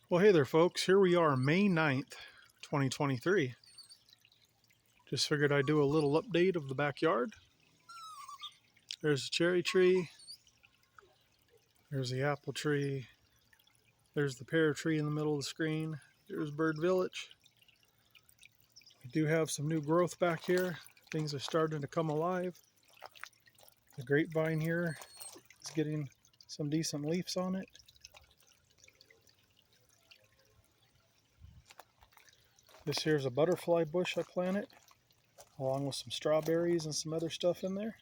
Well, hey there, folks. Here we are, May 9th, 2023. Just figured I'd do a little update of the backyard. There's the cherry tree. There's the apple tree. There's the pear tree in the middle of the screen. There's Bird Village. We do have some new growth back here. Things are starting to come alive. The grapevine here is getting some decent leaves on it. This here's a butterfly bush I planted, along with some strawberries and some other stuff in there.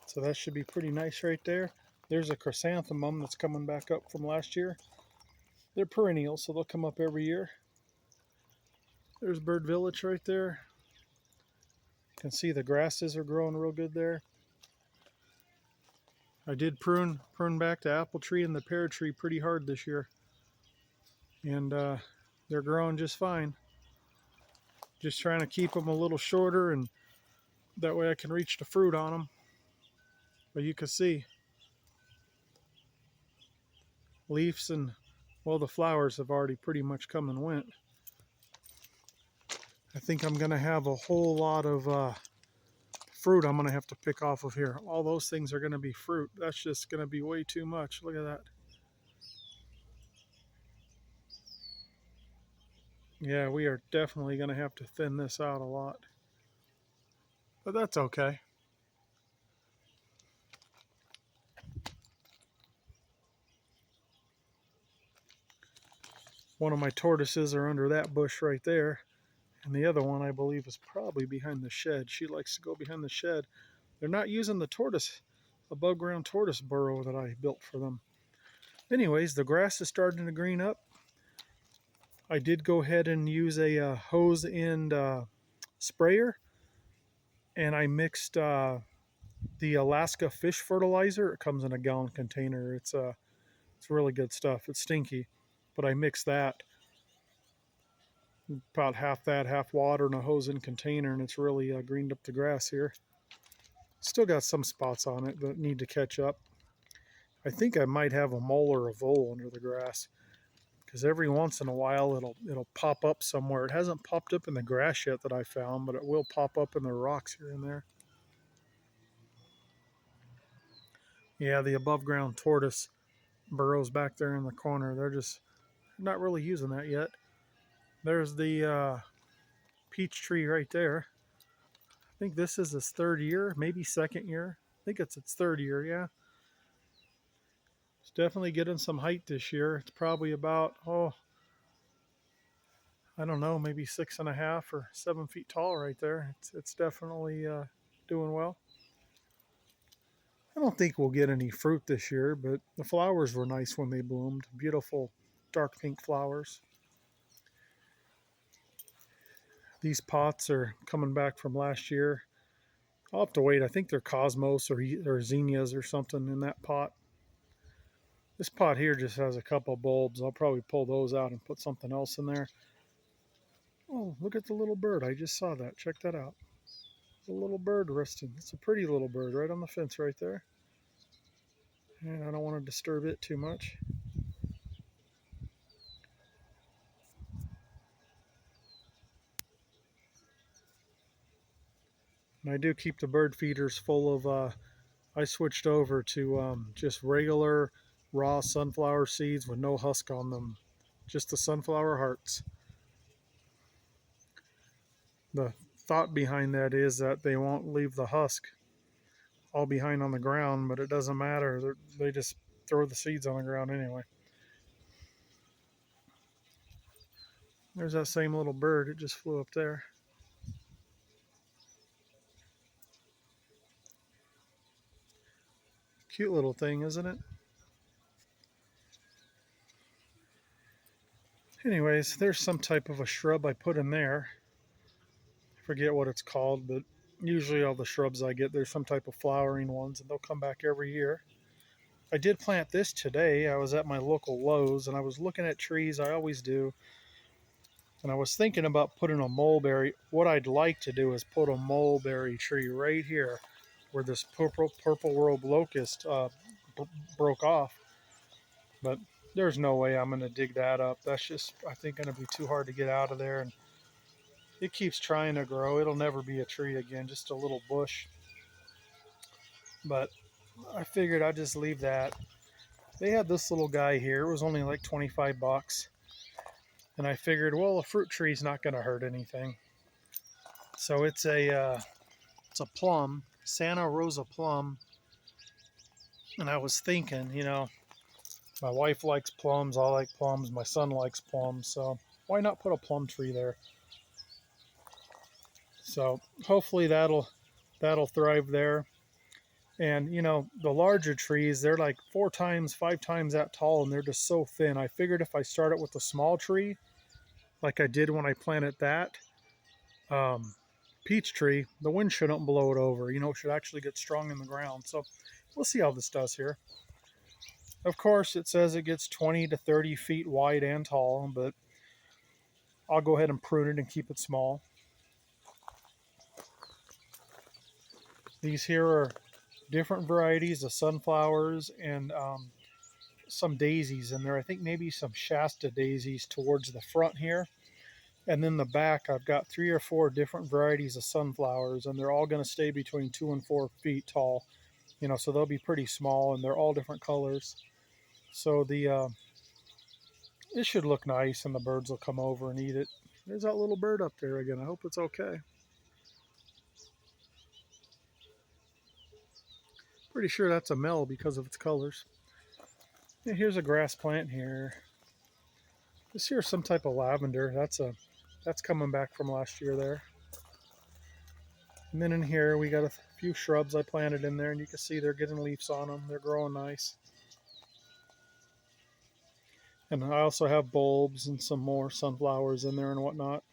So that should be pretty nice right there. There's a chrysanthemum that's coming back up from last year. They're perennials, so they'll come up every year. There's Bird Village right there. You can see the grasses are growing real good there. I did prune back the apple tree and the pear tree pretty hard this year. And they're growing just fine. Just trying to keep them a little shorter, and that way I can reach the fruit on them. But you can see leaves and, well, the flowers have already pretty much come and went. I think I'm going to have a whole lot of fruit I'm going to have to pick off of here. All those things are going to be fruit. That's just going to be way too much. Look at that. Yeah, we are definitely going to have to thin this out a lot. But that's okay. One of my tortoises are under that bush right there. And the other one, I believe, is probably behind the shed. She likes to go behind the shed. They're not using the tortoise, above ground tortoise burrow that I built for them. Anyways, the grass is starting to green up. I did go ahead and use a hose end sprayer, and I mixed the Alaska fish fertilizer. It comes in a gallon container. It's really good stuff. It's stinky, but I mixed that, about half that, half water in a hose end container, and it's really greened up the grass here. Still got some spots on it that need to catch up. I think I might have a mole or a vole under the grass, because every once in a while it'll pop up somewhere. It hasn't popped up in the grass yet that I found, but it will pop up in the rocks here and there. Yeah, the above ground tortoise burrows back there in the corner. They're just not really using that yet. There's the peach tree right there. I think this is its third year, maybe second year. I think it's its third year, yeah. It's definitely getting some height this year. It's probably about, I don't know, maybe 6.5 or 7 feet tall right there. It's definitely doing well. I don't think we'll get any fruit this year, but the flowers were nice when they bloomed. Beautiful dark pink flowers. These pots are coming back from last year. I'll have to wait. I think they're cosmos or zinnias or something in that pot. This pot here just has a couple bulbs. I'll probably pull those out and put something else in there. Oh, look at the little bird. I just saw that. Check that out. The little bird resting. It's a pretty little bird right on the fence right there. And I don't want to disturb it too much. And I do keep the bird feeders full of, I switched over to just regular raw sunflower seeds with no husk on them. Just the sunflower hearts. The thought behind that is that they won't leave the husk all behind on the ground, but it doesn't matter. They just throw the seeds on the ground anyway. There's that same little bird. It just flew up there. Cute little thing, isn't it? Anyways, there's some type of a shrub I put in there. I forget what it's called, but usually all the shrubs I get, there's some type of flowering ones, and they'll come back every year. I did plant this today. I was at my local Lowe's, and I was looking at trees. I always do. And I was thinking about putting a mulberry. What I'd like to do is put a mulberry tree right here where this purple world locust broke off. But There's no way I'm going to dig that up. That's just, I think, going to be too hard to get out of there. And it keeps trying to grow. It'll never be a tree again, just a little bush. But I figured I'd just leave that. They had this little guy here. It was only like 25 bucks. And I figured, well, a fruit tree's not going to hurt anything. So it's a plum, Santa Rosa plum. And I was thinking, my wife likes plums. I like plums. My son likes plums. So why not put a plum tree there? So hopefully that'll thrive there. And the larger trees, they're like 4 times, 5 times that tall, and they're just so thin. I figured if I start it with a small tree, like I did when I planted that um, peach tree, the wind shouldn't blow it over. It should actually get strong in the ground. So we'll see how this does here. Of course, it says it gets 20 to 30 feet wide and tall, but I'll go ahead and prune it and keep it small. These here are different varieties of sunflowers and some daisies in there. I think maybe some Shasta daisies towards the front here. And then the back, I've got 3 or 4 different varieties of sunflowers, and they're all going to stay between 2 and 4 feet tall. So they'll be pretty small, and they're all different colors. So it should look nice, and the birds will come over and eat it. There's that little bird up there again. I hope it's okay. Pretty sure that's a male because of its colors. And here's a grass plant here. This here's some type of lavender. That's coming back from last year there. And then in here we got a few shrubs I planted in there, and you can see they're getting leaves on them. They're growing nice. And I also have bulbs and some more sunflowers in there and whatnot.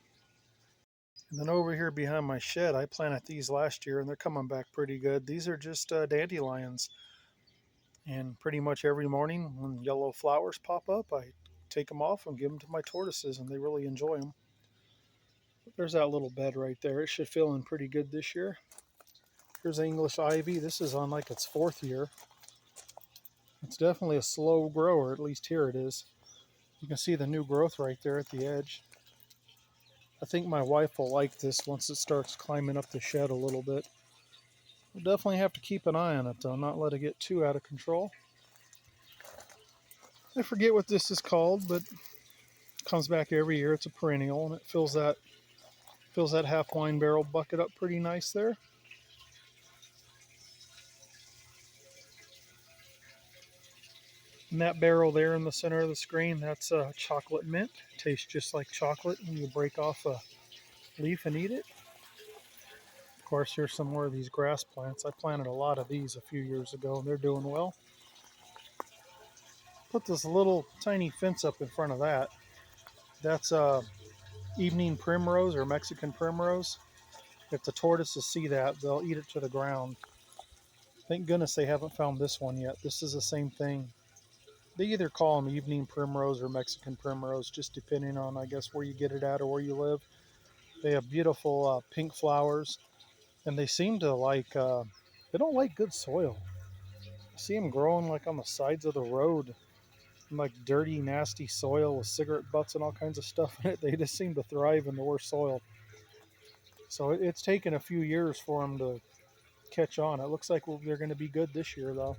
And then over here behind my shed, I planted these last year, and they're coming back pretty good. These are just dandelions. And pretty much every morning when yellow flowers pop up, I take them off and give them to my tortoises, and they really enjoy them. But there's that little bed right there. It should fill in pretty good this year. Here's English ivy. This is on like its 4th year. It's definitely a slow grower, at least here it is. You can see the new growth right there at the edge. I think my wife will like this once it starts climbing up the shed a little bit. We'll definitely have to keep an eye on it though, not let it get too out of control. I forget what this is called, but it comes back every year. It's a perennial, and it fills that half wine barrel bucket up pretty nice there. And that barrel there in the center of the screen, that's chocolate mint. It tastes just like chocolate when you break off a leaf and eat it. Of course, here's some more of these grass plants. I planted a lot of these a few years ago, and they're doing well. Put this little tiny fence up in front of that. That's evening primrose or Mexican primrose. If the tortoises see that, they'll eat it to the ground. Thank goodness they haven't found this one yet. This is the same thing. They either call them evening primrose or Mexican primrose, just depending on, I guess, where you get it at or where you live. They have beautiful pink flowers, and they seem to they don't like good soil. I see them growing like on the sides of the road, in like dirty, nasty soil with cigarette butts and all kinds of stuff in it. They just seem to thrive in the worst soil. So it's taken a few years for them to catch on. It looks like they're going to be good this year, though.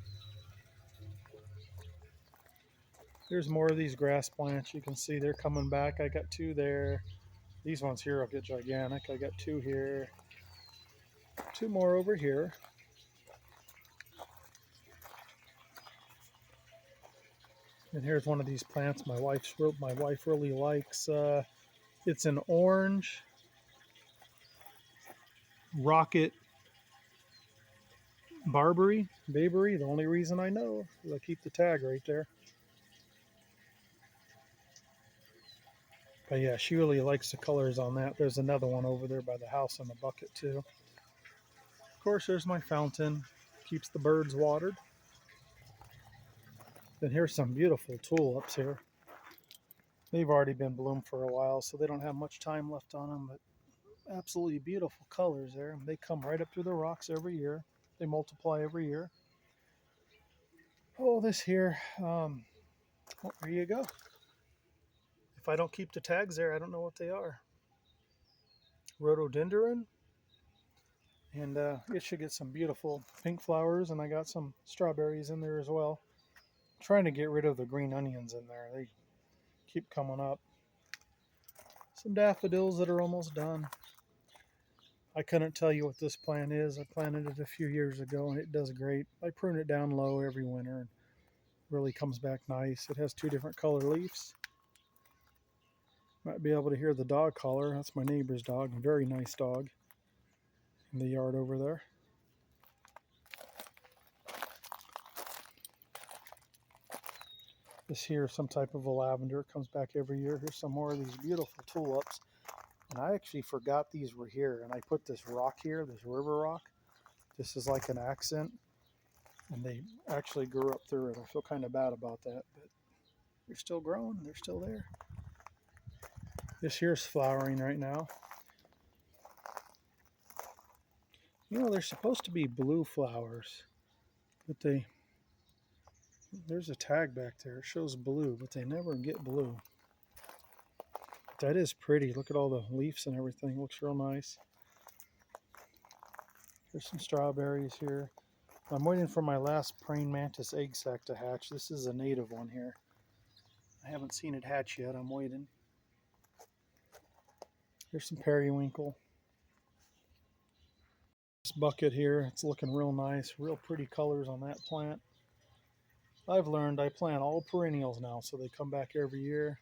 There's more of these grass plants. You can see they're coming back. I got 2 there. These ones here will get gigantic. I got 2 here. 2 more over here. And here's one of these plants my wife really likes. It's an orange rocket barberry. The only reason I know is I keep the tag right there. But yeah, she really likes the colors on that. There's another one over there by the house in the bucket too. Of course, there's my fountain. Keeps the birds watered. Then here's some beautiful tulips here. They've already been bloomed for a while, so they don't have much time left on them, but absolutely beautiful colors there. They come right up through the rocks every year. They multiply every year. Oh, this here, Well, there you go. If I don't keep the tags there, I don't know what they are. Rhododendron. And it should get some beautiful pink flowers, and I got some strawberries in there as well. I'm trying to get rid of the green onions in there. They keep coming up. Some daffodils that are almost done. I couldn't tell you what this plant is. I planted it a few years ago and it does great. I prune it down low every winter and really comes back nice. It has 2 different color leaves. Might be able to hear the dog collar. That's my neighbor's dog. A very nice dog in the yard over there. This here is some type of a lavender. It comes back every year. Here's some more of these beautiful tulips. And I actually forgot these were here. And I put this rock here, this river rock. This is like an accent. And they actually grew up through it. I feel kind of bad about that. But they're still growing. They're still there. This here's flowering right now. You know, they're supposed to be blue flowers. But there's a tag back there. It shows blue, but they never get blue. That is pretty. Look at all the leaves and everything. Looks real nice. There's some strawberries here. I'm waiting for my last praying mantis egg sac to hatch. This is a native one here. I haven't seen it hatch yet. I'm waiting. There's some periwinkle. This bucket here, it's looking real nice. Real pretty colors on that plant. I've learned I plant all perennials now, so they come back every year.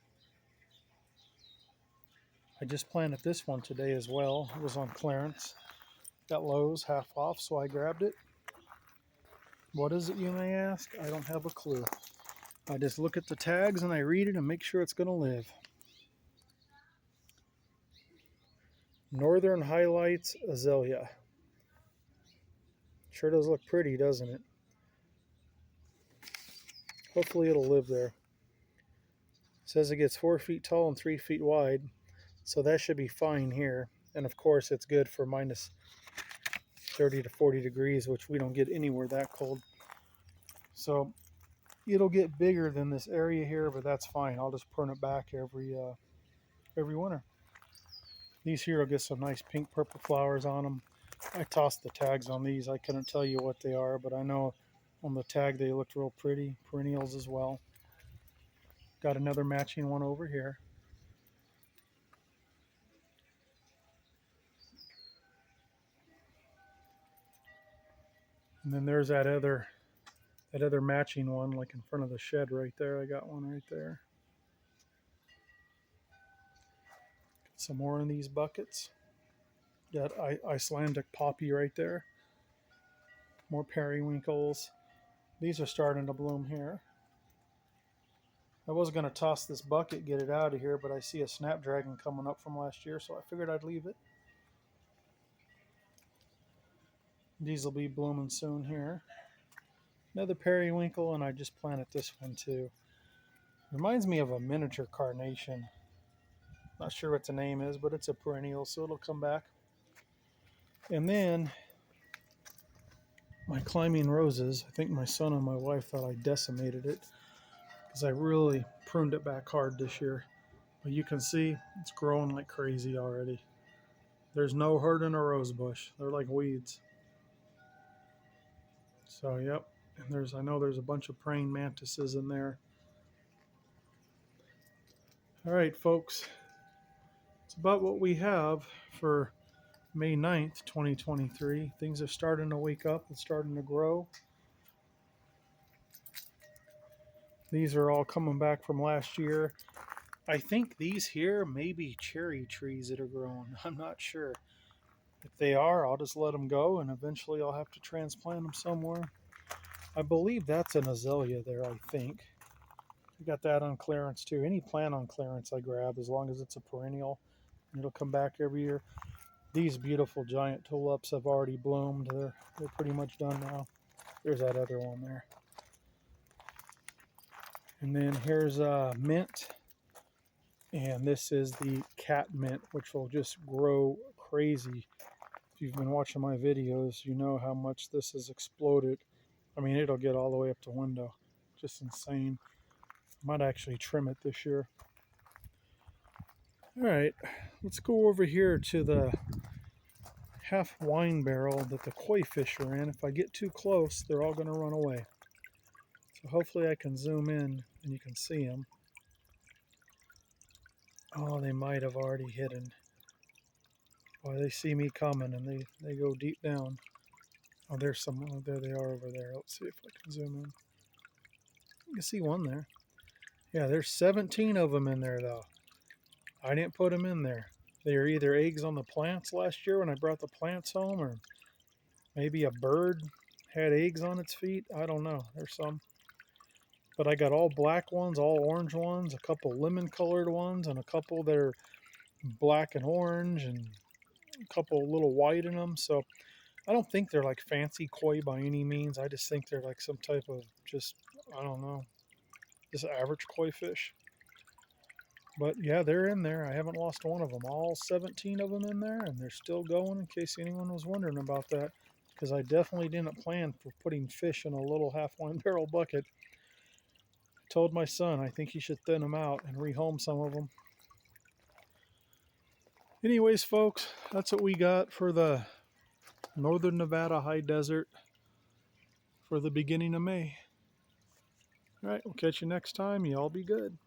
I just planted this one today as well. It was on clearance. Got Lowe's half off, so I grabbed it. What is it, you may ask? I don't have a clue. I just look at the tags and I read it and make sure it's going to live. Northern Highlights Azalea. Sure does look pretty, doesn't it? Hopefully it'll live there. It says it gets 4 feet tall and 3 feet wide, so that should be fine here. And of course it's good for minus 30 to 40 degrees, which we don't get anywhere that cold. So it'll get bigger than this area here, but that's fine. I'll just prune it back every winter. These here will get some nice pink purple flowers on them. I tossed the tags on these. I couldn't tell you what they are, but I know on the tag they looked real pretty. Perennials as well. Got another matching one over here. And then there's that other matching one, like in front of the shed right there. I got one right there. Some more in these buckets. Got Icelandic poppy right there. More periwinkles. These are starting to bloom here. I was going to toss this bucket, get it out of here, but I see a snapdragon coming up from last year, so I figured I'd leave it. These will be blooming soon here. Another periwinkle, and I just planted this one too. Reminds me of a miniature carnation. Not sure what the name is, but it's a perennial, so it'll come back. And then my climbing roses. I think my son and my wife thought I decimated it because I really pruned it back hard this year. But you can see it's growing like crazy already. There's no hurt in a rose bush. They're like weeds. So, yep. And I know there's a bunch of praying mantises in there. All right, folks. It's about what we have for May 9th, 2023. Things are starting to wake up and starting to grow. These are all coming back from last year. I think these here may be cherry trees that are growing. I'm not sure. If they are, I'll just let them go, and eventually I'll have to transplant them somewhere. I believe that's an azalea there, I think. We got that on clearance too. Any plant on clearance I grab, as long as it's a perennial, and it'll come back every year. These beautiful giant tulips have already bloomed. They're pretty much done now. There's that other one there. And then here's mint. And this is the cat mint, which will just grow crazy. If you've been watching my videos, you know how much this has exploded. I mean, it'll get all the way up to window. Just insane. Might actually trim it this year. All right, let's go over here to the half wine barrel that the koi fish are in. If I get too close, they're all going to run away. So hopefully I can zoom in and you can see them. Oh, they might have already hidden. Boy, they see me coming and they go deep down. Oh, there's some. Oh, there they are over there. Let's see if I can zoom in. You can see one there. Yeah, there's 17 of them in there though. I didn't put them in there. They are either eggs on the plants last year when I brought the plants home, or maybe a bird had eggs on its feet. I don't know. There's some. But I got all black ones, all orange ones, a couple lemon colored ones, and a couple that are black and orange, and a couple a little white in them. So I don't think they're like fancy koi by any means. I just think they're like some type of just, I don't know, just average koi fish. But yeah, they're in there. I haven't lost one of them. All 17 of them in there, and they're still going in case anyone was wondering about that. Because I definitely didn't plan for putting fish in a little half wine barrel bucket. I told my son I think he should thin them out and rehome some of them. Anyways, folks, that's what we got for the Northern Nevada high desert for the beginning of May. All right, we'll catch you next time. You all be good.